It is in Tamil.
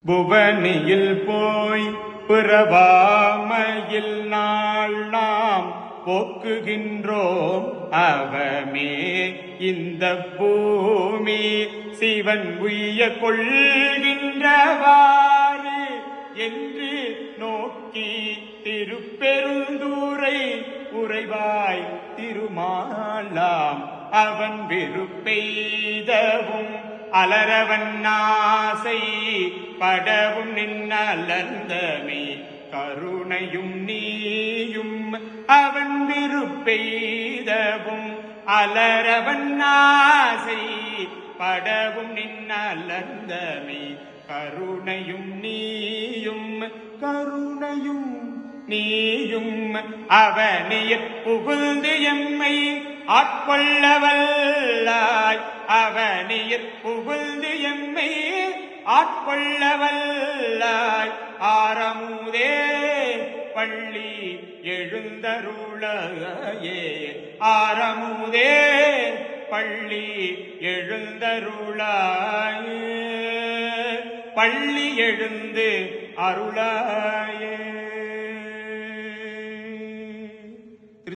புவனியில் போய் பிறவாமையில் நாள் நாம் போக்குகின்றோம் அவமே இந்த பூமி சிவன் உய்ய கொள்கின்றவாறு என்று நோக்கி திருப்பெருந்தூரை உறைவாய் திருமாலாம் அவன் வெறுப்பெய்தவும் அலரவன் ஆசை படவும் நின்னலந்தமே கருணையும் நீயும் அவன் விருப்பெய்தவும் அலரவன் ஆசை படவும் நின்னலந்தமே கருணையும் நீயும் அவனியற் புகுந்து எம்மை ஆட்கொள்ளவல்லாய் அவனியற் புகுந்து எம்மை ஆட்கொள்ளவல்லாய் ஆரமுதே பள்ளி எழுந்தருளாயே ஆரமுதே பள்ளி எழுந்தருளாயே பள்ளி எழுந்து அருளாயே.